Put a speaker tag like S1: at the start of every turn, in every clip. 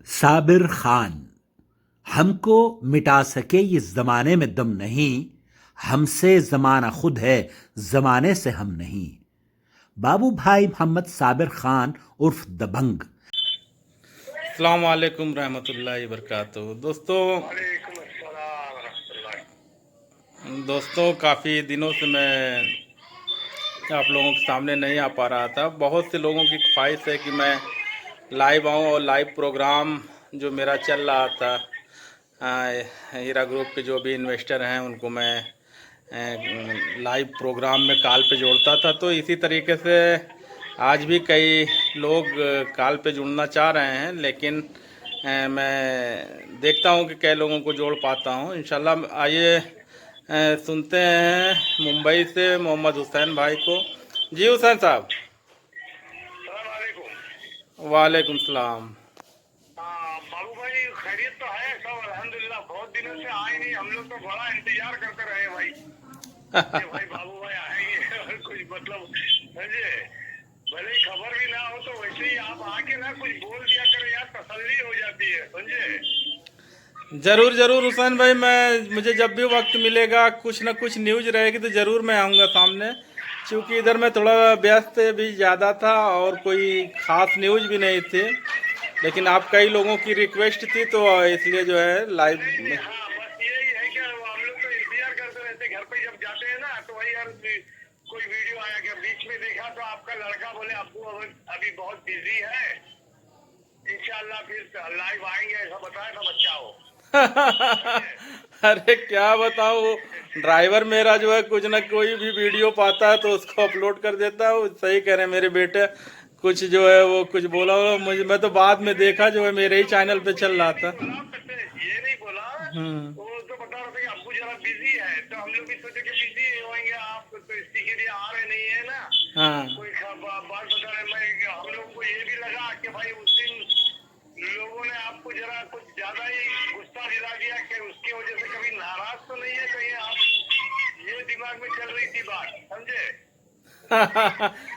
S1: साबिर खान। हमको मिटा सके ये जमाने में दम नहीं, हमसे जमाना खुद है, जमाने से हम नहीं। बाबू भाई मोहम्मद साबिर खान उर्फ दबंग।
S2: अस्सलाम वालेकुम रहमतुल्लाहि वबरकातुहू। दोस्तों काफ़ी दिनों से मैं आप लोगों के सामने नहीं आ पा रहा था। बहुत से लोगों की ख्वाहिश है कि मैं लाइव आऊँ और लाइव प्रोग्राम जो मेरा चल रहा था, हीरा ग्रुप के जो भी इन्वेस्टर हैं उनको मैं लाइव प्रोग्राम में कॉल पे जोड़ता था। तो इसी तरीके से आज भी कई लोग कॉल पे जुड़ना चाह रहे हैं, लेकिन मैं देखता हूं कि कई लोगों को जोड़ पाता हूं इंशाल्लाह। आइए सुनते हैं मुंबई से मोहम्मद हुसैन भाई को। जी हुसैन साहब। वालेकुम सलाम।
S3: बाबू भाई खैरियत तो है सब अल्हम्दुलिल्लाह। बहुत दिनों से आए नहीं, हम लोग तो बड़ा इंतजार करते रहे भाई कि भाई बाबू भाई आएंगे और कुछ मतलब समझे, भले ही खबर भी ना हो तो वैसे ही आप आके ना कुछ बोल दिया करो यार, तसल्ली हो जाती है समझे।
S2: ज़रूर ज़रूर हुसैन भाई, मुझे जब भी वक्त मिलेगा कुछ ना कुछ न्यूज रहेगी तो ज़रूर मैं आऊँगा सामने। क्योंकि इधर मैं थोड़ा व्यस्त भी ज़्यादा था और कोई ख़ास न्यूज भी नहीं थी, लेकिन आप कई लोगों की रिक्वेस्ट थी तो इसलिए जो है लाइव
S3: नहीं नहीं,
S2: में।
S3: हाँ बस यही है कि हम लोग तो इंतजार करते रहते घर पे जब जाते हैं ना, तो वही यार कोई वीडियो आया क्या बीच में देखा तो आपका लड़का बोले अब्बू अभी बहुत बिजी है, इंशाल्लाह फिर लाइव आएंगे ऐसा बताया था बच्चा हो।
S2: अरे क्या बताऊँ, ड्राइवर मेरा जो है कुछ ना कोई भी वीडियो पाता है तो उसको अपलोड कर देता है। वो सही कह रहे हैं मेरे बेटे, कुछ जो है वो कुछ बोला होगा मुझे, मैं तो बाद में देखा जो है मेरे ही चैनल पे चल रहा था।
S3: ये नहीं बोला,
S2: हम्म।
S3: वो तो बता रहा था कि अब्बू जरा बिजी है, तो हम लोग भी सोचे कि बिजी होंगे आप, तो इसी के लिए आ रहे नहीं है ना।
S2: हाँ
S3: कोई बात बता रहे, मैं हम लोग को ये भी लगा कि भाई उस दिन लोगों ने आपको जरा कुछ ज्यादा ही गुस्सा दिला दिया कि उसकी वजह से कभी नाराज तो नहीं है कहीं आप, ये दिमाग में चल रही थी बात समझे। तो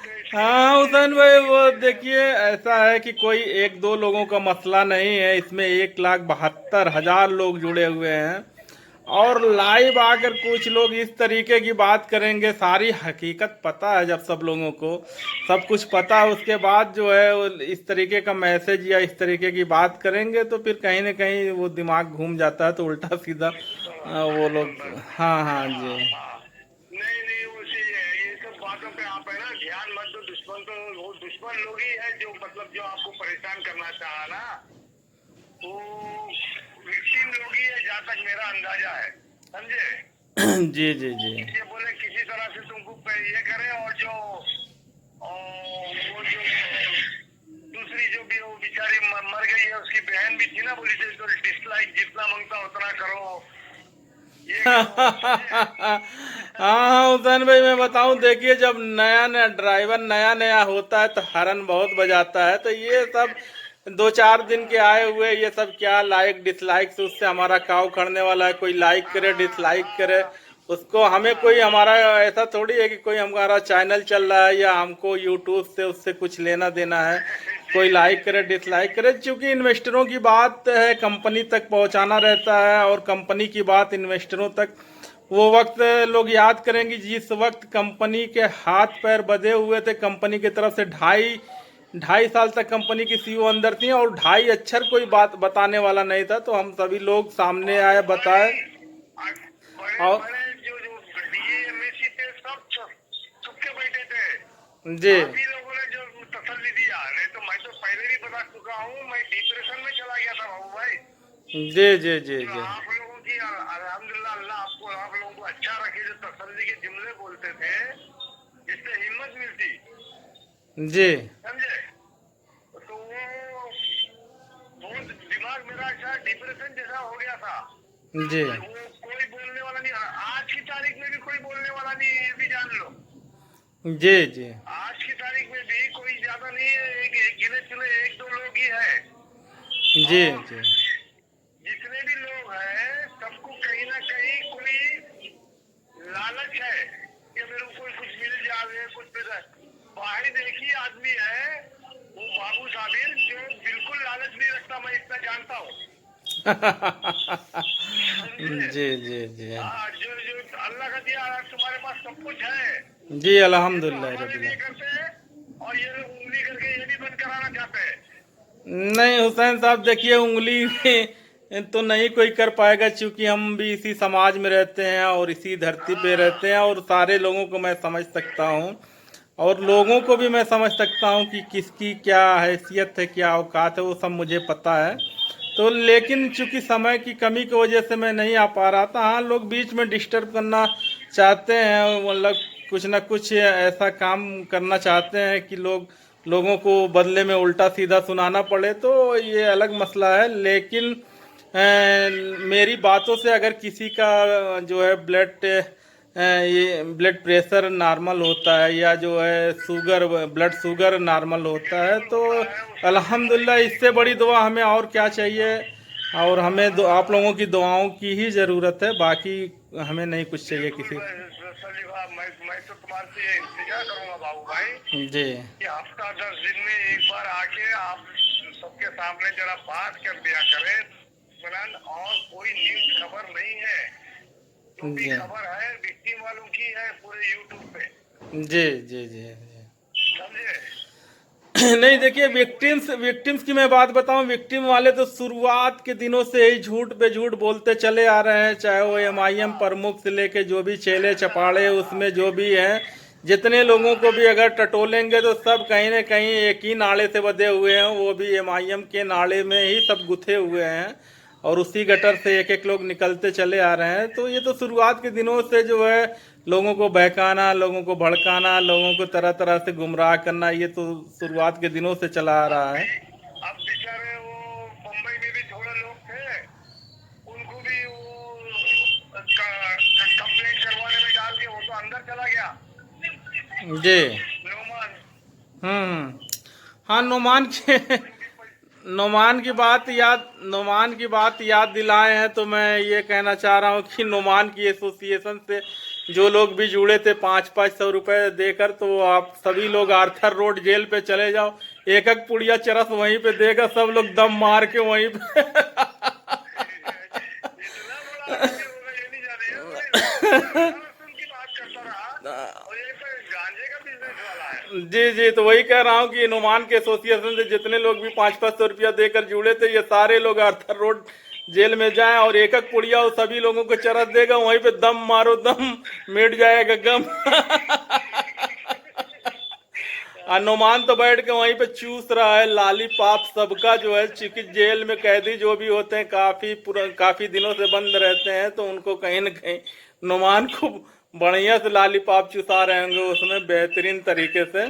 S3: इसके
S2: हाँ
S3: लिए
S2: हुसैन भाई, वो देखिए ऐसा है कि कोई एक दो लोगों का मसला नहीं है, इसमें 1,72,000 लोग जुड़े हुए हैं। और लाइव आकर कुछ लोग इस तरीके की बात करेंगे, सारी हकीकत पता है जब सब लोगों को सब कुछ पता है, उसके बाद जो है वो इस तरीके का मैसेज या इस तरीके की बात करेंगे तो फिर कहीं ना कहीं वो दिमाग घूम जाता है, तो उल्टा सीधा वो लोग। हाँ हाँ जी।
S3: नहीं नहीं, वो सही है, ये सब बातों पे आप है ना ध्यान मत दो। दुश्मन तो वो दुश्मन लोग ही है जो मतलब जो आपको परेशान करना चाहा ना, वो विक्टिम लोग ही है जहाँ तक मेरा अंदाजा है समझे।
S2: जी जी जी।
S3: ये बोले किसी तरह से तुमको ये करे, और जो वो जो दूसरी जो भी वो बेचारी मर गई है, उसकी बहन भी थी ना, बोली थी तो डिसलाइक जितना मांगता उतना करो, ये करो समझे?
S2: हाँ हुसैन भाई, मैं बताऊं देखिए, जब नया नया ड्राइवर नया नया होता है तो हॉर्न बहुत बजाता है, तो ये सब 2-4 दिन के आए हुए ये सब क्या लाइक डिसलाइक से उससे हमारा क्या उखड़ने वाला है। कोई लाइक करे डिसलाइक करे, उसको हमें कोई हमारा ऐसा थोड़ी है कि कोई हमारा चैनल चल रहा है या हमको यूट्यूब से उससे कुछ लेना देना है।
S3: जी
S2: कोई
S3: जी
S2: लाइक करे डिसलाइक करे, क्योंकि इन्वेस्टरों की बात है, कंपनी तक पहुंचाना रहता है, और कंपनी की बात इन्वेस्टरों तक वो वक्त लोग याद करेंगे जिस वक्त कंपनी के हाथ पैर बंधे हुए थे। कंपनी की तरफ से 2.5 साल तक कंपनी की सीईओ अंदर थी और 2.5 अक्षर कोई बात बताने वाला नहीं था, तो हम सभी लोग सामने आए बताए।
S3: बड़े
S2: और
S3: बड़े जो जो डीएमएसी थे सब चुप के बैठे थे।
S2: जी
S3: आप ही लोगों ने जो तसल्ली दिया, नहीं तो मैं तो पहले भी बता चुका हूँ, मैं डिप्रेशन में चला गया था बाबू भाई।
S2: जी जी जी
S3: जो
S2: जी
S3: आप लोगों की अल्हम्दुलिल्लाह, अल्लाह आपको आप लोगों को अच्छा रखे, जो तसल्ली के जुमले बोलते थे जिससे हिम्मत मिलती
S2: जी
S3: समझे। तो वो बहुत दिमाग मेरा अच्छा डिप्रेशन जैसा हो गया था।
S2: जी
S3: वो कोई बोलने वाला नहीं, आज की तारीख में भी कोई बोलने वाला नहीं है, ये भी जान लो।
S2: जी जी
S3: आज की तारीख में भी कोई ज्यादा नहीं है, एक गिने चुने एक दो लोग ही है।
S2: जी
S3: और
S2: जी
S3: जितने भी लोग हैं सबको कहीं ना कहीं कोई लालच है कि मेरे को कुछ मिल जाए, कुछ मिल जाए। बाहर एक ही आदमी है वो बाबू साबिर, जो बिल्कुल लालच नहीं रखता, मैं इतना मानता हूँ।
S2: जी जी जी
S3: हाँ, जो जो अल्लाह का दिया तुम्हारे पास सब कुछ है,
S2: जी,
S3: ये तो
S2: अल्हम्दुलिल्लाह
S3: हमारे
S2: रब्बिल
S3: लिए करते हैं, और ये लोग उंगली करके ये भी बंद कराना चाहते हैं।
S2: नहीं हुसैन साहब, देखिए उंगली तो नहीं कोई कर पाएगा, क्योंकि हम भी इसी समाज में रहते हैं और इसी धरती पे रहते हैं, और सारे लोगों को मैं समझ सकता हूँ, और लोगों को भी मैं समझ सकता हूँ कि किसकी क्या हैसियत है, क्या औकात है, वो सब मुझे पता है। तो लेकिन चूंकि समय की कमी की वजह से मैं नहीं आ पा रहा था। हाँ, लोग बीच में डिस्टर्ब करना चाहते हैं, मतलब कुछ ना कुछ ऐसा काम करना चाहते हैं कि लोगों को बदले में उल्टा सीधा सुनाना पड़े, तो ये अलग मसला है। लेकिन मेरी बातों से अगर किसी का जो है ये ब्लड प्रेशर नॉर्मल होता है, या जो है ब्लड शुगर नॉर्मल होता है,
S3: बिल्कुल
S2: तो
S3: होता है उससे तो भाई।
S2: अल्हम्दुलिल्लाह, इससे बड़ी दुआ हमें और क्या चाहिए। और हमें आप लोगों की दुआओं की ही ज़रूरत है, बाकी हमें नहीं कुछ चाहिए
S3: बिल्कुल
S2: किसी।
S3: सलीफा, मैं तो तुम्हारे से इंतजार करूंगा बाबू भाई,
S2: जी
S3: कि हफ्ता 10 दिन में एक बार आके आप सबके सामने जरा बात कर दिया करें। फिलहाल और कोई न्यूज खबर नहीं है, जो भी
S2: जी
S3: खबर है विक्टिम वालों की है पूरे यूट्यूब पे,
S2: जी जी जी जी।
S3: समझे।
S2: नहीं,
S3: और
S2: देखिए
S3: कोई कोई
S2: विक्टिम्स की मैं बात बताऊं, विक्टिम वाले तो शुरुआत के दिनों से ही झूठ पे झूठ बोलते चले आ रहे हैं, चाहे वो एमआईएम
S3: हाँ
S2: प्रमुख से लेके जो भी चेले चपाड़े
S3: हाँ
S2: उसमें जो भी हैं, जितने लोगों को भी अगर टटोलेंगे तो सब कहीं ना कहीं एक ही नाले से बंधे हुए हैं, वो भी एमआईएम के नाले में ही सब गुथे हुए हैं, और उसी गटर से एक एक लोग निकलते चले आ रहे हैं। तो ये तो शुरुआत के दिनों से जो है लोगों को बहकाना, लोगों को भड़काना, लोगों को तरह तरह से गुमराह करना, ये तो शुरुआत के दिनों से चला आ
S3: अब
S2: रहा
S3: भी,
S2: है।
S3: अब बेचारे वो मुंबई में भी थोड़े लोग थे, उनको भी वो कंप्लेंट करवाने में डाल के वो तो अंदर चला गया,
S2: जी।
S3: नोमान।
S2: हम्म। हाँ, नुमान
S3: तो
S2: के
S3: उनकी
S2: नुमान की बात याद दिलाए हैं, तो मैं ये कहना चाह रहा हूँ कि नुमान की एसोसिएशन से जो लोग भी जुड़े थे 500-500 रुपए देकर, तो आप सभी लोग आर्थर रोड जेल पे चले जाओ, एक एक पुड़िया चरस वहीं पे देगा, सब लोग दम मार के वहीं पे।
S3: इतना बड़ा आदमी होगा ये नहीं जाने यार, मैं लहसुन की बात करता रहा, और ये तो गांजे का बिजनेस वाला है।
S2: जी जी, तो वही कह रहा हूँ कि नुमान के एसोसिएशन से जितने लोग भी 500-500 रुपया देकर जुड़े थे, ये सारे लोग आर्थर रोड जेल में जाएं, और एक एक पुड़िया वो सभी लोगों को चरस देगा, वहीं पे दम मारो, दम मिट जाएगा गम। और नुमान तो बैठ के वहीं पे चूस रहा है लालीपाप सबका, जो है चूंकि जेल में कैदी जो भी होते हैं काफी दिनों से बंद रहते हैं, तो उनको कहीं ना कहीं नुमान को बढ़िया से लालीपाप चुसा रहे होंगे उसमें बेहतरीन तरीके से।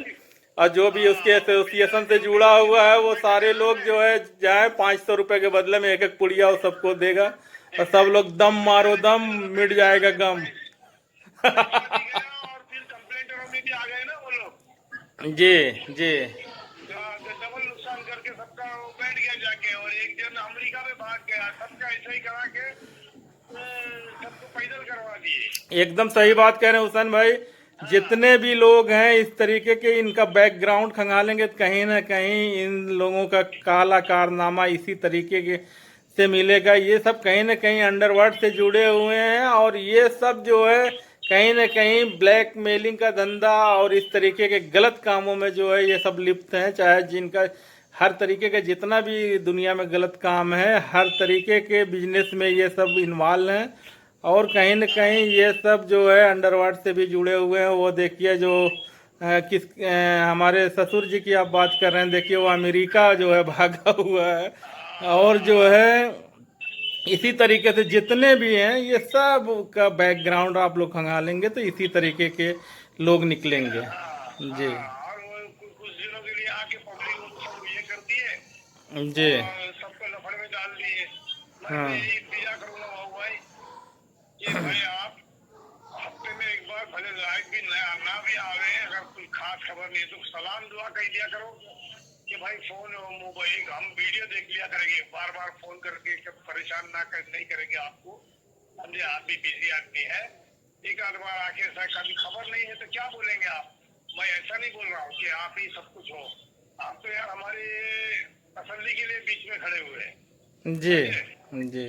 S2: और जो भी उसके
S3: हाँ, और
S2: एसोसिएशन
S3: बेचारे
S2: से
S3: जो
S2: जुड़ा हुआ है, वो
S3: बैठे
S2: सारे
S3: हैं
S2: लोग
S3: उसमें,
S2: जो है जाए 500 रुपए के बदले में एक एक पुड़िया वो सबको देगा, और सब लोग दम मारो
S3: बेचारे
S2: दम,
S3: जितने लोग
S2: मिट
S3: बैठे
S2: जाएगा
S3: हैं
S2: गम।
S3: भाई, पैसा भी गया और फिर कंप्लेंटरों में भी आ गए ना वो लोग।
S2: जी जी
S3: डबल नुकसान करके सबका वो बैठ गया जाके, और एक जन अमेरिका में भाग गया, सबका ऐसा ही करा के सबको पैदल करवा दिए।
S2: एकदम सही बात कह रहे हैं हुसैन भाई।
S3: हाँ
S2: जितने भी लोग हैं इस तरीके के, इनका बैकग्राउंड खंगालेंगे तो कहीं ना कहीं इन लोगों का काला कारनामा इसी तरीके के से मिलेगा। ये सब कहीं ना कहीं अंडरवर्ल्ड से जुड़े हुए हैं, और ये सब जो है कहीं ना कहीं ब्लैक मेलिंग का धंधा और इस तरीके के गलत कामों में जो है ये सब लिप्त हैं। चाहे जिनका हर तरीके का जितना भी दुनिया में गलत काम है, हर तरीके के बिजनेस में ये सब इन्वॉल्व हैं, और कहीं न कहीं ये सब जो है अंडरवर्ल्ड से भी जुड़े हुए हैं। वो देखिए जो हमारे ससुर जी की आप बात कर रहे हैं, देखिए वो अमेरिका जो है भागा हुआ है, और जो है इसी तरीके से जितने भी हैं ये सब का बैकग्राउंड आप लोग खंगालेंगे तो इसी तरीके के लोग निकलेंगे।
S3: हाँ
S2: जी
S3: हाँ, और वो कुछ दिनों के लिए आके पब्लिक को सब ये कर दिए
S2: जी।
S3: और सबको लफड़े में डाल दिए। मैं तो
S2: हाँ
S3: यही इंतजार करूंगा बाबू भाई, कि भाई आप हफ्ते में एक बार भले लाइव भी ना भी आवे, अगर कोई खास खबर नहीं है तो सलाम दुआ कह दिया करो कि भाई फोन मोबाइल हम वीडियो देख लिया करेंगे, बार बार फोन करके सब परेशान नहीं करेंगे आपको, समझे। आप भी बिजी आदमी है, एक आध बार आके कभी खबर नहीं है तो क्या बोलेंगे आप। मैं ऐसा नहीं बोल रहा हूँ कि आप ही सब कुछ हो, आप तो यार हमारे तसल्ली के लिए बीच में खड़े हुए हैं,
S2: जी जी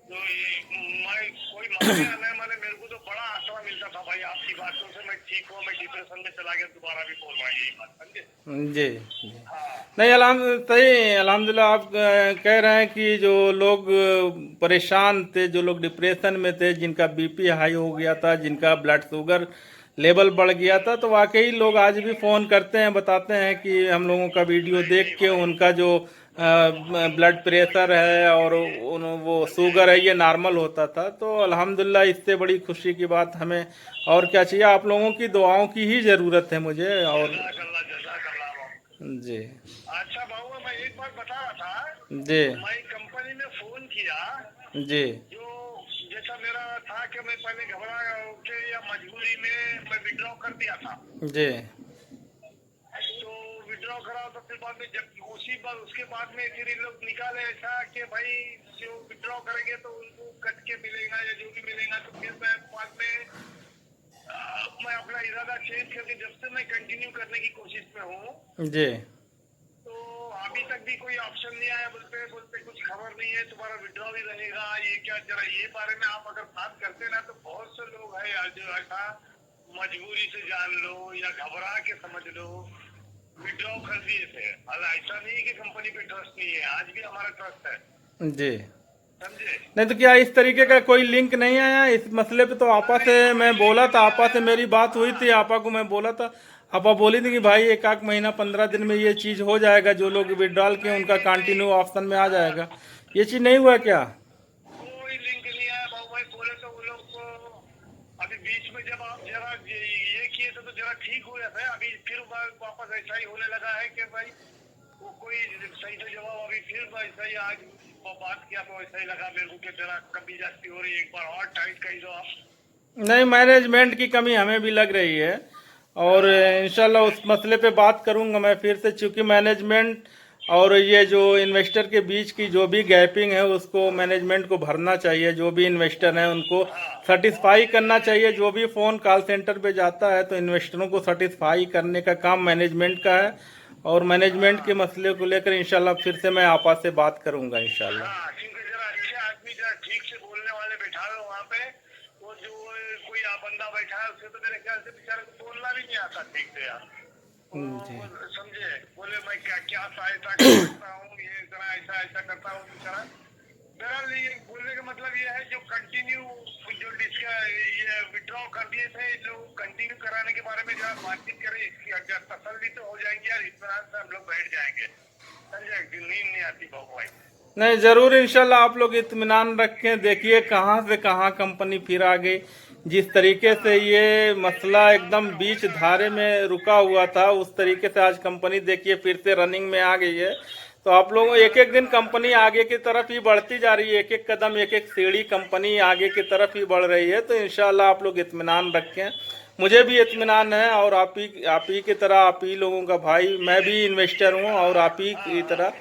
S3: तो मैं कोई माने या नहीं माने, मेरे को तो बड़ा आसरा मिलता था भाई आपकी बातों से। मैं ठीक हूँ, मैं डिप्रेशन में चला गया, दोबारा भी बोल रहा हूँ यही बात, समझे।
S2: जी जी
S3: हाँ
S2: नहीं सही अल्हम्दुलिल्लाह आप कह रहे हैं कि जो लोग परेशान थे, जो लोग डिप्रेशन में थे, जिनका बीपी हाई हो गया था, जिनका ब्लड शुगर लेवल बढ़ गया था, तो वाकई लोग आज भी फ़ोन करते हैं, बताते हैं कि हम लोगों का वीडियो
S3: नहीं नहीं
S2: देख के
S3: भाई,
S2: उनका जो ब्लड प्रेशर है और वो शुगर है ये नॉर्मल होता था। तो अल्हम्दुलिल्लाह इससे बड़ी खुशी की बात हमें और क्या चाहिए, आप लोगों की दुआओं की ही ज़रूरत है मुझे। और
S3: जज़ाकल्लाह।
S2: जी
S3: अच्छा बाबू, मैं एक बात बता रहा था,
S2: जी
S3: मैं कंपनी में फोन किया,
S2: जी
S3: जो जैसा मेरा था कि मैं पहले घबरा के या मजबूरी में मैं विड्रॉ कर दिया था।
S2: जी
S3: तो विड्रॉ करा तो फिर बाद में जब उसके बाद में फिर इन लोग निकाले ऐसा कि भाई जो विड्रॉ करेंगे तो उनको कट के मिलेगा या जो भी मिलेगा। तो फिर मैं बाद में मैं अपना इरादा चेंज करके जब से मैं कंटिन्यू करने की कोशिश में हूँ,
S2: जी
S3: तो अभी तक भी कोई ऑप्शन नहीं आया। बोलते बोलते कुछ खबर नहीं है, तुम्हारा विड्रॉ भी रहेगा, ये क्या, जरा ये बारे में आप अगर बात करते ना, तो बहुत से लोग हैं यार जो ऐसा मजबूरी से जान लो या घबरा के समझ लो विड्रॉ कर दिए थे। हालांकि ऐसा नहीं है कि कंपनी पे ट्रस्ट नहीं है, आज भी हमारा ट्रस्ट है,
S2: जी
S3: समझे।
S2: नहीं तो क्या इस तरीके का कोई लिंक नहीं आया इस मसले पे? तो आपा से मैं
S3: कोई
S2: बोला
S3: लिंक
S2: था,
S3: नहीं
S2: आपा से
S3: आया।
S2: मेरी बात हुई थी,
S3: हाँ
S2: आपा को मैं बोला था, आपा बोली थी कि भाई एक आध महीना 15 दिन में ये चीज़ हो जाएगा, जो लोग विड्रॉल किए
S3: नहीं
S2: उनका
S3: नहीं नहीं,
S2: कंटिन्यू ऑप्शन में आ जाएगा। ये चीज़ नहीं हुआ क्या?
S3: कोई लिंक नहीं आया बाबू भाई। बोले तो वो लोग को अभी बीच में जब आप जरा ये किए थे तो जरा ठीक हुए थे, अभी फिर वापस ऐसा ही होने लगा है कि भाई वो कोई सही से जवाब, अभी फिर वैसा ही आज वो बात किया तो वैसा ही लगा मेरे को कि जरा कमी जाती हो रही है, एक बार और टाइट कही दो आप।
S2: नहीं, मैनेजमेंट की कमी हमें भी लग रही है और इंशाल्लाह उस मसले पे बात करूंगा मैं फिर से, क्योंकि मैनेजमेंट और ये जो इन्वेस्टर के बीच की जो भी गैपिंग है उसको मैनेजमेंट को भरना चाहिए। जो भी इन्वेस्टर हैं उनको
S3: हाँ और
S2: सेटिस्फाई करना
S3: ये
S2: चाहिए। जो भी फ़ोन कॉल सेंटर पे जाता है तो इन्वेस्टरों को सेटिस्फाई करने का काम मैनेजमेंट का है। और मैनेजमेंट के
S3: हाँ
S2: मसले को लेकर इंशाल्लाह फिर से मैं आपा से बात करूंगा इंशाल्लाह।
S3: हाँ, क्योंकि जरा अच्छे आदमी जरा ठीक से बोलने वाले बैठा लो वहाँ पे। वो जो कोई बंदा बैठा है उसे तो मेरे ख्याल से बेचारे को बोलना भी नहीं आता ठीक से यार।
S2: जी
S3: वो समझे, बोले मैं क्या क्या सहायता कर सकता हूँ, ये जरा ऐसा ऐसा करता हूँ बेचारा। बहरहाल ये बोलने का मतलब ये है जो कंटिन्यू जो ये विड्रॉ कर दिए थे लोग, कंटिन्यू कराने के बारे में जरा बातचीत करें, इसकी अगर तसल्ली तो हो जाएंगे यार, इत्मीनान से हम लोग बैठ जाएंगे। समझे, नींद नहीं आती बाबू भाई।
S2: नहीं, जरूर इंशाल्लाह आप लोग इत्मीनान रखें। देखिए कहाँ से कहाँ कंपनी फिर आ गई। जिस तरीके से
S3: हाँ
S2: ये मसला एकदम
S3: अगर
S2: बीच
S3: होने लगा
S2: धारे
S3: ना,
S2: में रुका हुआ था, उस तरीके से आज कंपनी देखिए फिर से रनिंग में आ गई है। तो आप लोगों एक एक दिन कंपनी आगे की तरफ ही बढ़ती जा रही है, एक एक कदम एक एक सीढ़ी कंपनी आगे की तरफ ही बढ़ रही है। तो इंशाल्लाह आप लोग इत्मीनान रखें। मुझे भी इत्मीनान है और आप ही की तरह, आप ही लोगों का भाई, मैं भी इन्वेस्टर हूँ और आप ही की तरह।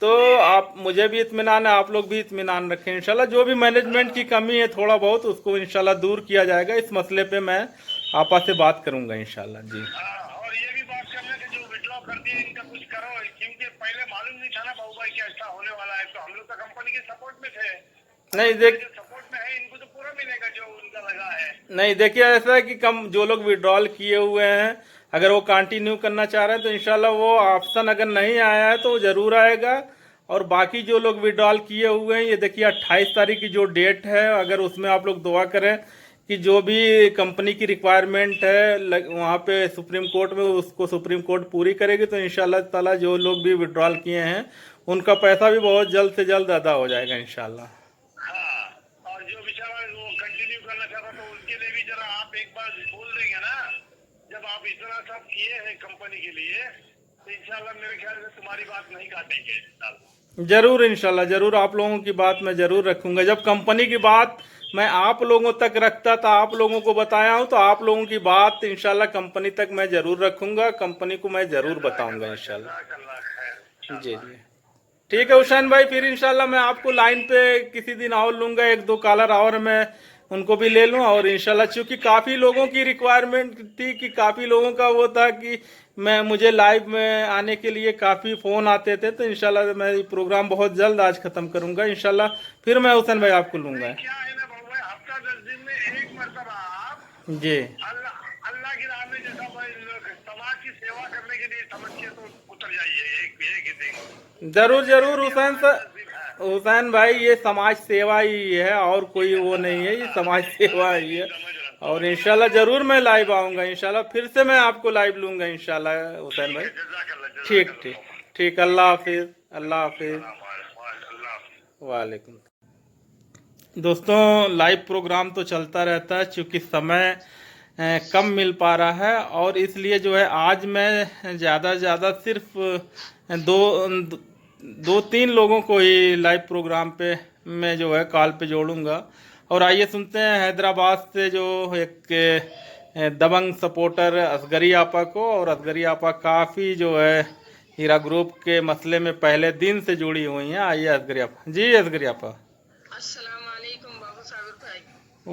S2: तो आप, मुझे भी इत्मीनान है, आप लोग भी इत्मीनान रखें। इंशाल्लाह जो भी मैनेजमेंट की कमी है थोड़ा बहुत, उसको इंशाल्लाह दूर किया जाएगा। इस मसले पे मैं आपा से बात करूंगा इंशाल्लाह। जी
S3: हाँ, और ये भी बात करना कि जो विड्रॉ कर दिए इनका कुछ करो, क्योंकि पहले मालूम नहीं था ना बाबू भाई कि ऐसा होने वाला है। तो हम लोग तो कंपनी के सपोर्ट में थे,
S2: नहीं
S3: जो सपोर्ट में है इनको तो पूरा मिलेगा जो उनका लगा है।
S2: नहीं देखिए ऐसा है कि कम जो लोग विड्रॉल किए हुए हैं, अगर वो कंटिन्यू करना चाह रहे हैं तो इंशाल्लाह वो ऑप्शन अगर नहीं आया है तो वो जरूर आएगा। और बाकी जो लोग विड्रॉल किए हुए हैं, ये देखिए 28 तारीख की जो डेट है, अगर उसमें आप लोग दुआ करें कि जो भी कंपनी की रिक्वायरमेंट है वहाँ पे सुप्रीम कोर्ट में, उसको सुप्रीम कोर्ट पूरी करेगी। तो इंशाल्लाह ताला जो लोग भी विड्रॉल किए हैं उनका पैसा भी बहुत जल्द से जल्द अदा हो जाएगा इंशाल्लाह।
S3: हाँ, और जो बेचारा वो कंटिन्यू करना चाहता तो उनके लिए भी जरा आप एक बार बोल देंगे ना, जब आप इतना सब किए हैं कंपनी के लिए, तो इंशाल्लाह मेरे ख्याल से तुम्हारी बात नहीं काटेंगे इंशाल्लाह।
S2: जरूर इंशाल्लाह, जरूर आप लोगों की बात मैं जरूर रखूंगा। जब कंपनी की बात मैं आप लोगों तक रखता था, आप लोगों को बताया हूं, तो आप लोगों की बात इंशाल्लाह कंपनी तक मैं जरूर रखूंगा, कंपनी को मैं जरूर बताऊंगा इंशाल्लाह।
S3: जज़ाकल्लाह खैर
S2: जी
S3: इंशाल्लाह।
S2: जी ठीक है हुसैन भाई, फिर इंशाल्लाह मैं आपको लाइन पे किसी दिन और लूंगा, एक दो कॉलर और मैं उनको भी ले लूं। और इंशाल्लाह चूंकि काफ़ी लोगों की रिक्वायरमेंट थी, कि काफ़ी लोगों का वो था कि मुझे लाइव में आने के लिए काफ़ी फ़ोन आते थे, तो इंशाल्लाह मैं ये प्रोग्राम बहुत जल्द आज ख़त्म करूँगा इंशाल्लाह। फिर मैं हुसैन भाई आपको लूँगा।
S3: क्या है ना बाबू भाई, हफ्ता 10 दिन में एक मरतबा आप
S2: जी
S3: अल्लाह अल्लाह की राह में जैसा भाई समाज की सेवा करने के लिए समझ के तो उतर जाइए एक ही दिन।
S2: ज़रूर ज़रूर हुसैन सर,
S3: 10 दिन है।
S2: हुसैन भाई ये समाज सेवा ही है और कोई वो नहीं है, ये समाज सेवा ही है।
S3: समझ रहा
S2: और इंशाल्लाह ज़रूर मैं लाइव आऊँगा, इंशाल्लाह फिर से मैं आपको लाइव लूँगा इंशाल्लाह हुसैन भाई।
S3: जज़ाकल्लाह
S2: ठीक
S3: जज़ाकल्लाह
S2: ठीक ठीक, अल्लाह हाफिज़, अल्लाह हाफिज़,
S3: अल्लाह।
S2: वालेकुम। दोस्तों लाइव प्रोग्राम तो चलता रहता है, चूँकि समय कम मिल पा रहा है और इसलिए जो है आज मैं ज़्यादा से ज़्यादा सिर्फ दो तीन लोगों को ही लाइव प्रोग्राम पे मैं जो है कॉल पे जोड़ूंगा। और आइए सुनते हैं हैदराबाद से जो एक दबंग सपोर्टर असगरी आपा को। और असगरी आपा काफ़ी जो है हीरा ग्रुप के मसले में पहले दिन से जुड़ी हुई हैं। आइए असगरी आपा जी। असगरी आपा
S4: अस्सलाम वालेकुम बाबू साबिर भाई।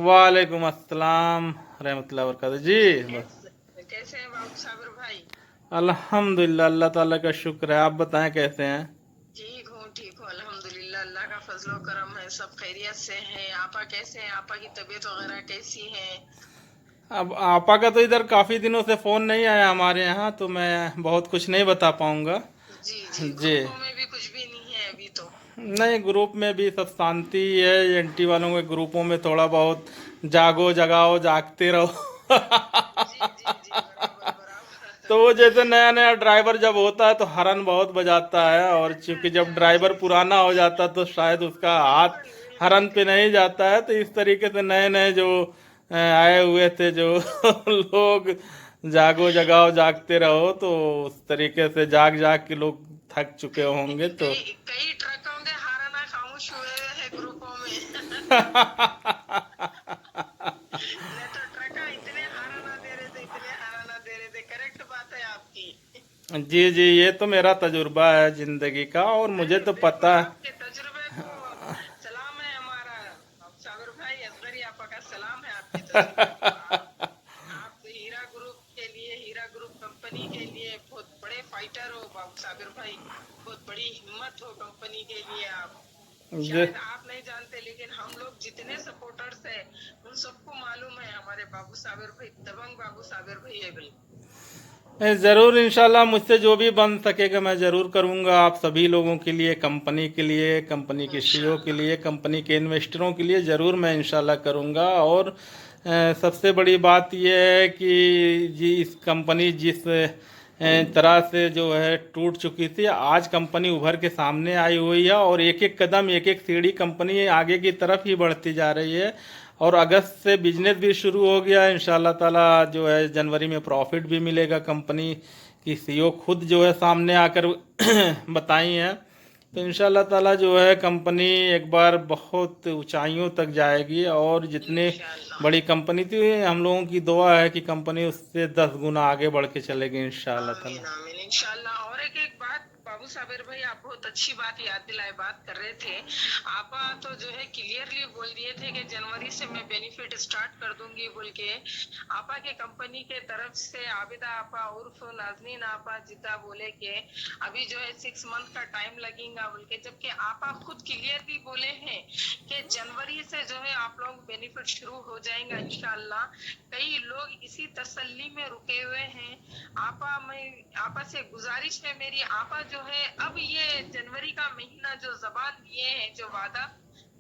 S2: वालेकुम अस्सलाम रहमतुल्लाहि व बरकातहू जी। बस
S4: कैसे हैं बाबू साबिर भाई?
S2: अल्हम्दुलिल्लाह, अल्लाह ताला का शुक्र है। आप बताएं कैसे हैं?
S4: ठीक हूँ अल्हम्दुलिल्लाह, अल्लाह का फजलो करम है, सब खैरियत से हैं। आपा कैसे हैं? आपा की तबीयत वगैरह कैसी है?
S2: अब आपा का तो इधर काफ़ी दिनों से फ़ोन नहीं आया हमारे यहाँ, तो मैं बहुत कुछ नहीं बता पाऊँगा
S4: जी
S2: जी।
S4: ग्रुपों में भी कुछ भी नहीं है अभी तो।
S2: नहीं, ग्रुप में भी सब शांति है। एंटी वालों के ग्रुपों में थोड़ा बहुत जागो जगाओ जागते रहो
S4: जी बराबर बराबर।
S2: तो वो जैसे नया नया ड्राइवर जब होता है तो हॉर्न बहुत बजाता है, और चूंकि जब ड्राइवर पुराना हो जाता है तो शायद उसका हाथ हॉर्न पे नहीं जाता है। तो इस तरीके से नए नए जो आए हुए थे जो लोग जागो जगाओ जागते रहो, तो उस तरीके से जाग जाग के लोग थक चुके होंगे तो
S4: कई ट्रकों के हाराना खामोश हुए हैं ग्रुपों में नहीं तो ट्रका इतने हाराना दे रहे थे। करेक्ट बात है आपकी।
S2: जी जी, ये तो मेरा तजुर्बा है जिंदगी का, और मुझे तो पता है।
S4: आपके तजुर्बे को सलाम है हमारा सागर भाई। असगरी आपा का सलाम है आपके तजुर्बे को। आप हीरा ग्रुप के लिए, हीरा ग्रुप कंपनी के लिए बहुत बड़े फाइटर हो बाबू साबिर भाई। बहुत बड़ी हिम्मत हो कंपनी के लिए आप। शायद आप नहीं जानते, लेकिन हम लोग जितने सपोर्टर्स हैं उन सबको मालूम है हमारे बाबू साबिर भाई, दबंग बाबू साबिर भाई है बिल्कुल।
S2: ज़रूर इंशाल्लाह मुझसे जो भी बन सकेगा मैं ज़रूर करूँगा। आप सभी लोगों के लिए, कंपनी के लिए, कंपनी के सीईओ के लिए, कंपनी के इन्वेस्टरों के लिए ज़रूर मैं इंशाल्लाह करूँगा। और सबसे बड़ी बात यह है कि जी इस कंपनी जिस तरह से जो है टूट चुकी थी, आज कंपनी उभर के सामने आई हुई है और एक एक कदम, एक एक सीढ़ी कंपनी आगे की तरफ ही बढ़ती जा रही है। और अगस्त से बिजनेस भी शुरू हो गया इंशाल्लाह ताला। जो है जनवरी में प्रॉफिट भी मिलेगा। कंपनी की सीईओ खुद जो है सामने आकर बताई हैं। तो इंशाल्लाह ताला जो है कंपनी एक बार बहुत ऊंचाइयों तक जाएगी। और जितने बड़ी कंपनी थी, हम लोगों की दुआ है कि कंपनी उससे 10 गुना आगे बढ़ के चलेगी इंशाल्लाह
S4: आमीन
S2: ताला।
S4: आमीन इंशाल्लाह। और एक बात बाबू साबिर भाई, आप बहुत अच्छी बात याद दिलाए, बात कर रहे थे। आपा तो जो है क्लियरली बोल दिए थे कि जनवरी से मैं बेनिफिट स्टार्ट कर दूंगी बोल के। आपा के कंपनी के तरफ से आबिदा आपा उर्फ नाजनीन आपा जिद्दा बोले के अभी जो है 6 मंथ का टाइम लगेगा बोल के, जबकि आपा खुद क्लियरली बोले हैं कि जनवरी से जो है आप लोग बेनिफिट शुरू हो जाएगा इंशाल्लाह। कई लोग इसी तसल्ली में रुके हुए हैं। आपा से गुजारिश है मेरी, आपा जो है अब ये जनवरी का महीना जो जबान दिए हैं, जो वादा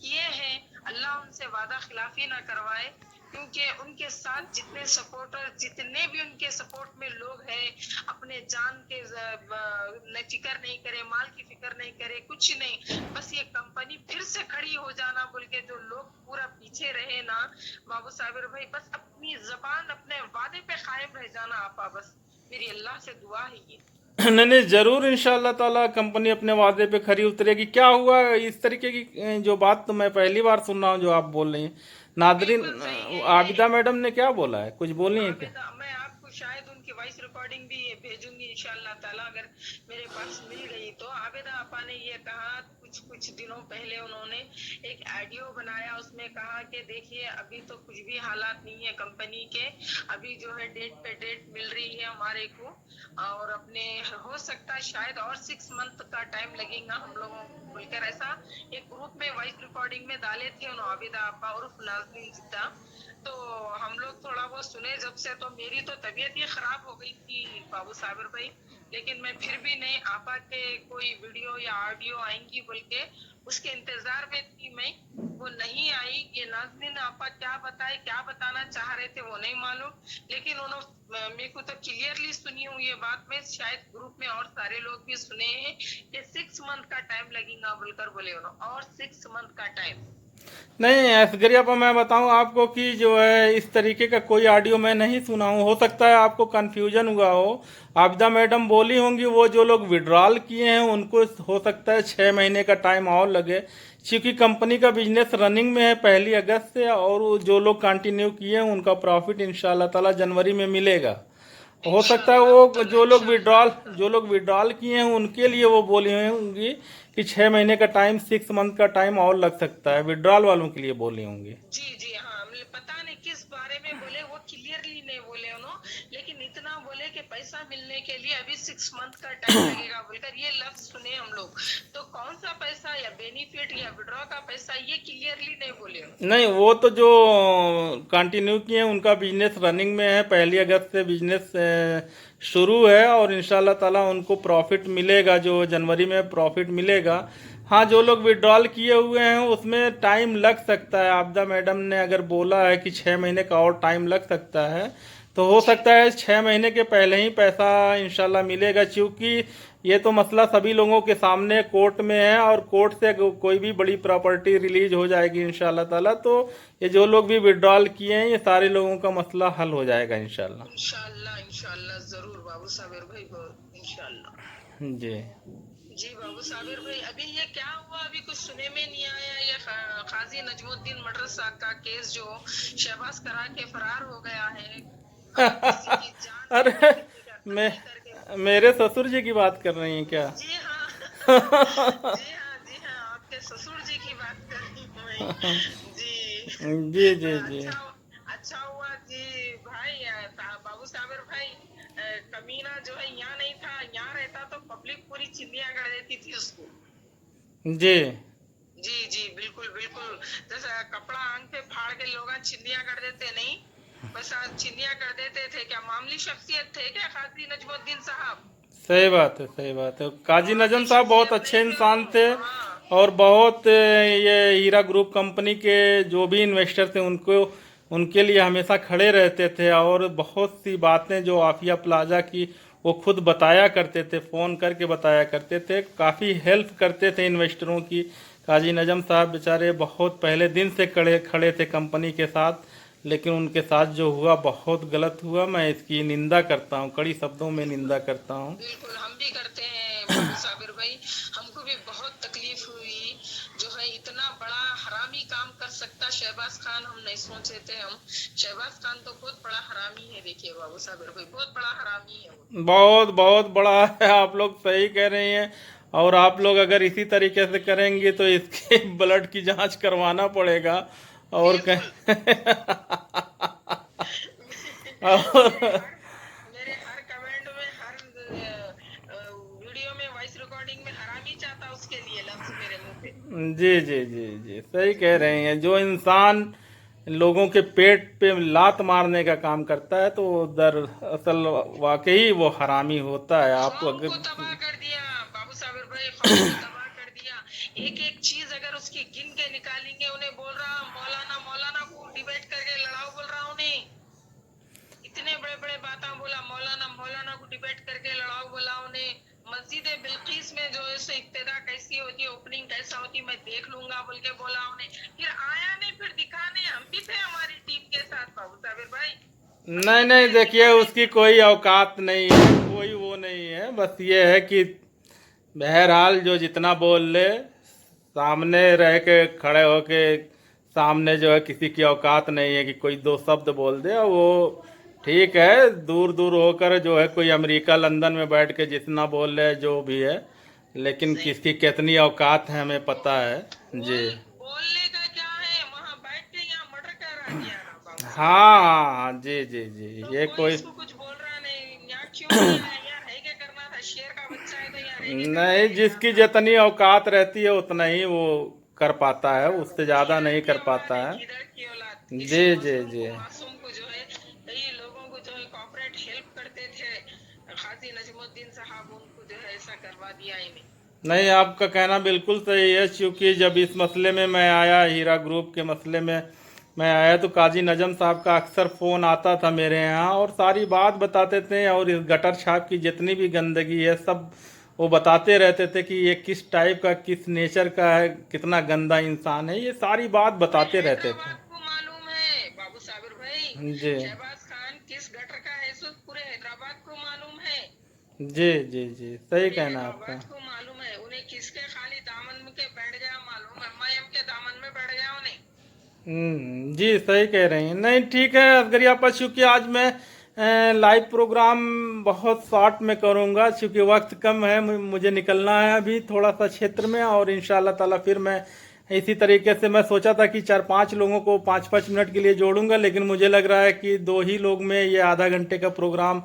S4: किए हैं, अल्लाह उनसे वादा खिलाफी ना करवाए। क्योंकि उनके साथ जितने सपोर्टर, जितने भी उनके सपोर्ट में लोग हैं, अपने जान के फिक्र नहीं करे, माल की फिक्र नहीं करे, कुछ नहीं, बस ये कंपनी फिर से खड़ी हो जाना बोल के जो लोग पूरा पीछे रहे ना बाबू साबिर भाई, बस अपनी जबान, अपने वादे पे कायम रह जाना आपा। बस मेरी अल्लाह से दुआ है ये।
S2: नहीं नहीं, ज़रूर इंशाल्लाह ताला कंपनी अपने वादे पे खरी उतरेगी। क्या हुआ इस तरीके की जो बात तो मैं पहली बार सुन रहा हूँ जो आप बोल रही हैं। नादरीन,
S4: बिल्कुल सही है।
S2: आबिदा मैडम ने क्या बोला है, कुछ बोली है क्या?
S4: मैं आपको शायद उनकी वॉइस रिकॉर्डिंग भी भेजूंगी इंशाल्लाह ताला, अगर मेरे पास मिल गई तो। आबिदा आपा ने ये कहा, कुछ कुछ दिनों पहले उन्होंने एक ऑडियो बनाया, उसमें कहा कि देखिए अभी तो कुछ भी हालात नहीं है कंपनी के, अभी जो है डेट पे डेट मिल रही है हमारे को, और अपने हो सकता है शायद और 6 मंथ का टाइम लगेगा हम लोगों को बोलकर ऐसा एक ग्रुप में वॉइस रिकॉर्डिंग में डाले थे उन्होंने, आबिदा आपा और नाज़नीन जिद्दा। तो हम लोग थोड़ा बहुत सुने जब से, तो मेरी तो तबीयत ही खराब हो गई थी बाबू साबिर भाई, लेकिन मैं फिर भी नहीं आपा के कोई वीडियो या ऑडियो आएंगी बोल के उसके इंतजार में थी मैं, वो नहीं आई। ये नाज़नीन आपा क्या बताए, क्या बताना चाह रहे थे वो नहीं मालूम, लेकिन उन्होंने मेरे को तो क्लियरली सुनी हुई ये बात में, शायद ग्रुप में और सारे लोग भी सुने हैं कि 6 मंथ का टाइम लगेगा बोलकर बोले उन्होंने, और 6 मंथ का टाइम।
S2: नहीं असगरिया पर मैं बताऊं आपको कि जो है इस तरीके का कोई ऑडियो मैं नहीं सुना हूं। हो सकता है आपको कन्फ्यूजन हुआ हो। आबिदा मैडम बोली होंगी वो जो लोग विड्रॉल किए हैं उनको हो सकता है 6 महीने का टाइम और लगे, क्योंकि कंपनी का बिजनेस रनिंग में है 1 अगस्त से, और वो जो लोग कंटिन्यू किए हैं उनका प्रॉफिट इंशाल्लाह ताला जनवरी में मिलेगा। हो सकता है वो जो लोग विड्रॉल किए हैं उनके लिए वो बोली होंगी कि 6 महीने का टाइम, 6 मंथ का टाइम और लग सकता है, विड्रॉल वालों के लिए बोली होंगी।
S4: जी जी हाँ, मुझे पता नहीं किस बारे में बोले, वो क्लियरली नहीं बोले उन्होंने, लेकिन इतना बोले कि पैसा मिलने के लिए अभी 6 मंथ का टाइम लगेगा बोलकर ये लफ्ज सुने हम लोग। तो कौन सा पैसा या बेनिफिट या विड्रॉ का पैसा, ये क्लियरली नहीं बोले उन्होंने।
S2: नहीं, वो तो जो कंटिन्यू किए हैं उनका बिजनेस रनिंग में है, 1 अगस्त से बिजनेस शुरू है और इंशाल्लाह ताला उनको प्रॉफिट मिलेगा, जो जनवरी में प्रॉफिट मिलेगा। हाँ, जो लोग विड्रॉल किए हुए हैं उसमें टाइम लग सकता है। आबिदा मैडम ने अगर बोला है कि 6 महीने का और टाइम लग सकता है, तो हो सकता है 6 महीने के पहले ही पैसा इंशाल्लाह मिलेगा, क्योंकि ये तो मसला सभी लोगों के सामने कोर्ट में है और कोर्ट से कोई भी बड़ी प्रॉपर्टी रिलीज हो जाएगी इंशाल्लाह ताला, तो ये जो लोग भी विड्रॉल किए हैं ये सारे लोगों का मसला हल हो जाएगा इंशाल्लाह।
S4: इंशाल्लाह इंशाल्लाह जरूर बाबू साबिर भाई, इंशाल्लाह।
S2: जी
S4: जी बाबू साबिर भाई, अभी ये क्या हुआ, अभी कुछ सुने में नहीं आया। ये काजी नजमुद्दीन मर्डर साहब का केस जो शहबाज करा के फरार हो गया है, किसी की जान
S2: अरे मैं
S4: करके।
S2: मेरे ससुर जी की बात कर रही हैं क्या?
S4: जी हाँ जी हाँ जी हाँ, आपके ससुर जी की बात कर रही हूँ मैं। जी
S2: जी जी जी।
S4: अच्छा हुआ जी भाई, बाबू साबिर भाई, कमीना जो है यहाँ नहीं था, यहाँ रहता तो पब्लिक पूरी चिल्लियां कर देती थी उसको।
S2: जी
S4: जी जी बिल्कुल बिल्कुल, जैसे कपड़ा आंख पे फाड़ के लोग चिल्लियां कर देते नहीं, बस आज चिल्लियां कर देते थे। क्या मामूली शख्सियत थे क्या काजी नजमुद्दीन साहब?
S2: सही बात है, सही बात है। काजी नजम साहब बहुत अच्छे इंसान थे
S4: हाँ
S2: और बहुत ये हीरा ग्रुप कंपनी के जो भी इन्वेस्टर थे उनको उनके लिए हमेशा खड़े रहते थे, और बहुत सी बातें जो आफिया प्लाजा की वो खुद बताया करते थे, फ़ोन करके बताया करते थे, काफ़ी हेल्प करते थे इन्वेस्टरों की। काजी नजम साहब बेचारे बहुत पहले दिन से खड़े थे कंपनी के साथ, लेकिन उनके साथ जो हुआ बहुत गलत हुआ। मैं इसकी निंदा करता हूँ, कड़ी शब्दों में निंदा करता हूँ।
S4: बिल्कुल, हम भी करते हैं बाबू साबिर भाई, हमको भी बहुत तकलीफ हुई। जो है इतना बड़ा हरामी काम कर सकता शहबाज खान, हम नहीं सोचे थे। हम शहबाज खान तो बहुत बड़ा हरामी है, देखिए बाबू साबिर भाई, बहुत बड़ा हरामी है वो।
S2: बहुत बहुत बड़ा है, आप लोग सही कह रही हैं। और आप लोग अगर इसी तरीके से करेंगे तो इसके ब्लड की जांच करवाना पड़ेगा। और और
S4: मेरे हर कमेंट में, हर वीडियो में, वॉइस रिकॉर्डिंग में हरामी चाहता उसके लिए लफ्ज मेरे मुंह पे।
S2: जी जी जी जी, सही कह रही हैं। जो इंसान लोगों के पेट पे लात मारने का काम करता है तो दरअसल वाकई वो हरामी होता है। आप
S4: कौम
S2: अगर
S4: को तबाह कर दिया बाबू साबिर भाई, कौम को तबाह कर दिया। एक एक चीज अगर उसकी गिन के निकालेंगे, उन्हें बोल रहा मौलाना, मौलाना को डिबेट करके लड़ाओ बोल रहा उन्हें, इतने बड़े बड़े बातें बोला, मौलाना मौलाना को डिबेट करके लड़ाओ बोला उन्हें। मस्जिद बिल्किस में जो है इब्तिदा कैसी होती, ओपनिंग कैसा होती, मैं देख लूंगा बोल के बोला उन्हें, फिर आया नहीं, फिर दिखाने हम भी थे हमारी टीम के साथ बाबू साबिर भाई।
S2: नहीं नहीं, देखिए उसकी कोई औकात नहीं है, कोई वो नहीं है। बस ये है कि बहरहाल जो जितना बोल ले, सामने रह के खड़े होके सामने जो है किसी की औकात नहीं है कि कोई 2 शब्द बोल दे। और वो ठीक है, दूर दूर होकर जो है कोई अमेरिका लंदन में बैठ के जितना बोल ले जो भी है, लेकिन किसकी कितनी औकात है हमें पता है जी।
S4: बोलने का क्या है, वहाँ बैठ के यहाँ मर्डर करा दिया ना बाबू साहब।
S2: हाँ जी जी जी,
S4: तो
S2: ये
S4: कोई
S2: कोई
S4: इसको कुछ बोल रहा नहीं, यहाँ क्यों नहीं आया, यहाँ रह के करना था, शेर का बच्चा है तो यहाँ रह के करना
S2: नहीं,
S4: है,
S2: जिसकी
S4: यहाँ
S2: जितनी औकात रहती है उतना ही वो कर पाता है, उससे ज्यादा
S4: गीदड़
S2: नहीं
S4: की
S2: कर
S4: औलाद
S2: पाता
S4: है,
S2: है।
S4: गीदड़ की औलाद।
S2: जी
S4: किसी
S2: जी
S4: मजलूम
S2: जी।
S4: को, मासूम को जो है, कई लोगों को जो है कॉपरेट हेल्प करते थे, हाजी नजमुद्दीन साहब, उनको जो है ऐसा करवा दिया इन्हें।
S2: नहीं, आपका कहना बिल्कुल सही है, क्योंकि जब इस मसले में मैं आया, हीरा ग्रुप के मसले में मैं आया, तो काजी नजम साहब का अक्सर फ़ोन आता था मेरे यहाँ और सारी बात बताते थे, और इस गटर छाप की जितनी भी गंदगी है सब वो बताते रहते थे कि ये किस टाइप का, किस नेचर का है, कितना गंदा इंसान है, ये सारी बात बताते रहते थे।
S4: हैदराबाद को मालूम है बाबू साबिर भाई,
S2: जी
S4: शहबाज खान किस गटर का है, सो पूरे हैदराबाद को मालूम है।
S2: जी जी जी, सही
S4: पूरे
S2: कहना आपका।
S4: हैदराबाद को मालूम है, उन्हें किसके खाली दामन में के बैठ गया मालूम है, एमआईएम के दामन में बैठ गया उन्हें।
S2: जी सही कह रही हैं। नहीं ठीक है असगरिया पर, क्योंकि आज मैं लाइव प्रोग्राम बहुत शॉर्ट में करूंगा, क्योंकि वक्त कम है, मुझे निकलना है अभी थोड़ा सा क्षेत्र में, और इंशाल्लाह ताला फिर मैं इसी तरीके से, मैं सोचा था कि 4-5 लोगों को 5-5 मिनट के लिए जोड़ूंगा, लेकिन मुझे लग रहा है कि 2 ही लोग में ये आधा घंटे का प्रोग्राम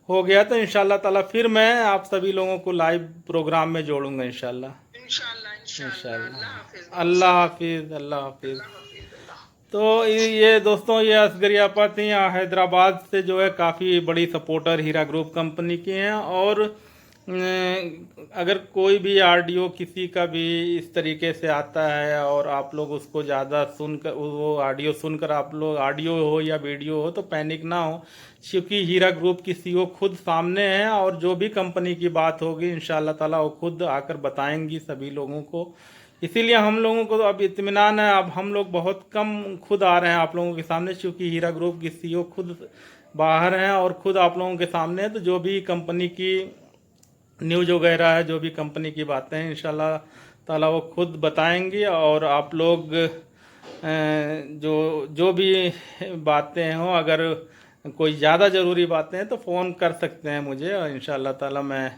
S2: हो गया, तो इंशाल्लाह ताला फिर मैं आप सभी लोगों को लाइव प्रोग्राम में जोड़ूंगा इंशाल्लाह।
S4: इंशाल्लाह इंशाल्लाह। अल्लाह हाफिज बाबू
S2: अल्लाह
S4: साहब,
S2: हाफिज, अल्लाह हाफिज।
S4: अल्लाह हाफिज, अल्लाह।
S2: तो ये दोस्तों, ये असगरिया पर थी, हैदराबाद से जो है काफ़ी बड़ी सपोर्टर हीरा ग्रुप कंपनी की हैं, और अगर कोई भी ऑडियो किसी का भी इस तरीके से आता है और आप लोग उसको ज़्यादा सुनकर, वो ऑडियो सुनकर आप लोग, ऑडियो हो या वीडियो हो, तो पैनिक ना हो, क्योंकि हीरा ग्रुप की सीईओ खुद सामने हैं, और जो भी कंपनी की बात होगी इंशाल्लाह ताला वो खुद आकर बताएंगी सभी लोगों को। इसीलिए हम लोगों को तो अब इत्मीनान है, अब हम लोग बहुत कम खुद आ रहे हैं आप लोगों के सामने, क्योंकि हीरा ग्रुप की सीईओ खुद बाहर हैं और खुद आप लोगों के सामने है, तो जो भी कंपनी की न्यूज़ वगैरह है, जो भी कंपनी की बातें हैं, इंशाल्लाह ताला वो खुद बताएंगे, और आप लोग जो जो भी बातें हों, अगर कोई ज़्यादा ज़रूरी बातें हैं तो फ़ोन कर सकते हैं मुझे, और इंशाल्लाह ताला मैं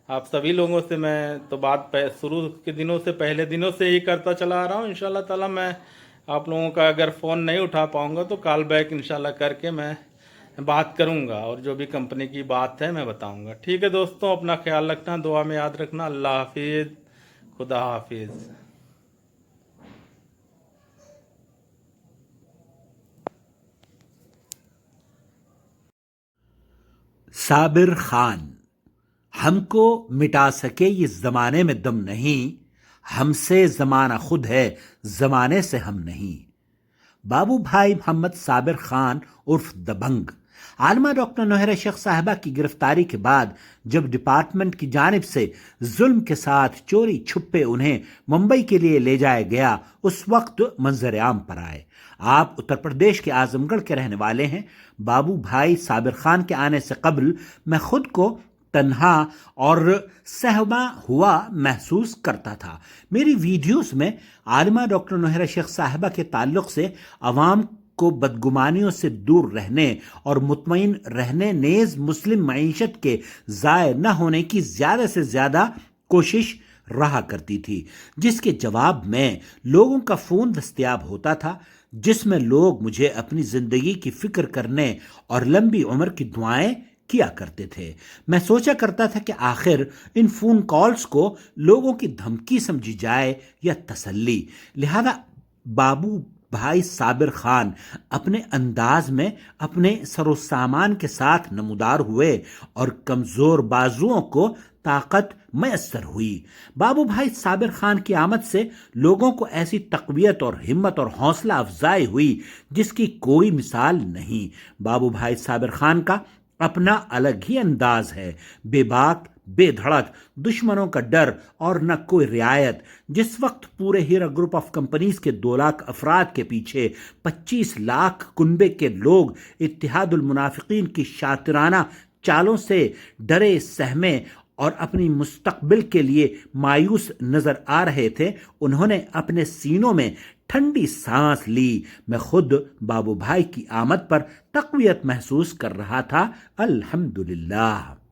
S2: आप सभी लोगों से, मैं तो बात शुरू के दिनों से, पहले दिनों से ही करता चला आ रहा हूँ, इंशाल्लाह ताला मैं आप लोगों का अगर फ़ोन नहीं उठा पाऊँगा तो कॉल बैक इंशाल्लाह करके मैं बात करूँगा, और जो भी कंपनी की बात है मैं बताऊँगा। ठीक है दोस्तों, अपना ख्याल रखना, दुआ में याद रखना। अल्लाह हाफिज़, खुदा हाफिज़।
S1: साबिर खान, हमको मिटा सके ये जमाने में दम नहीं, हमसे जमाना खुद है, जमाने से हम नहीं। बाबू भाई मोहम्मद साबिर खान उर्फ दबंग, आलमा डॉक्टर नोहरा शेख साहिबा की गिरफ्तारी के बाद जब डिपार्टमेंट की जानिब से जुल्म के साथ चोरी छुपे उन्हें मुंबई के लिए ले जाया गया, उस वक्त मंजर आम पर आए। आप उत्तर प्रदेश के आजमगढ़ के रहने वाले हैं। बाबू भाई साबिर खान के आने से कबल मैं खुद को तन्हा और सहमा हुआ महसूस करता था। मेरी वीडियोस में आलिमा डॉक्टर नोहरा शेख साहिबा के ताल्लुक से अवाम को बदगुमानियों से दूर रहने और मुतमईन रहने, नेज मुस्लिम मईशत के ज़ाय न होने की ज़्यादा से ज़्यादा कोशिश रहा करती थी, जिसके जवाब में लोगों का फ़ोन दस्तयाब होता था, जिसमें लोग मुझे अपनी ज़िंदगी की फ़िक्र करने और लंबी उम्र की दुआएं किया करते थे। मैं सोचा करता था कि आखिर इन फ़ोन कॉल्स को लोगों की धमकी समझी जाए या तसल्ली। लिहाजा बाबू भाई साबिर खान अपने अंदाज में अपने सरोसामान के साथ नमूदार हुए और कमज़ोर बाजुओं को ताकत मैसर हुई। बाबू भाई साबिर खान की आमद से लोगों को ऐसी तक़वियत और हिम्मत और हौसला अफजाई हुई जिसकी कोई मिसाल नहीं। बाबू भाई साबिर खान का अपना अलग ही अंदाज है, बेबाक, बेधड़क, दुश्मनों का डर और न कोई रियायत। जिस वक्त पूरे हीरा ग्रुप ऑफ कंपनीज के 2 लाख अफराद के पीछे 25 लाख कुनबे के लोग इत्तिहादुल मुनाफिकीन की शातिराना चालों से डरे, सहमे और अपनी मुस्तकबिल के लिए मायूस नजर आ रहे थे, उन्होंने अपने सीनों में ठंडी सांस ली। मैं खुद बाबू भाई की आमद पर तक़वियत महसूस कर रहा था। अल्हम्दुलिल्लाह।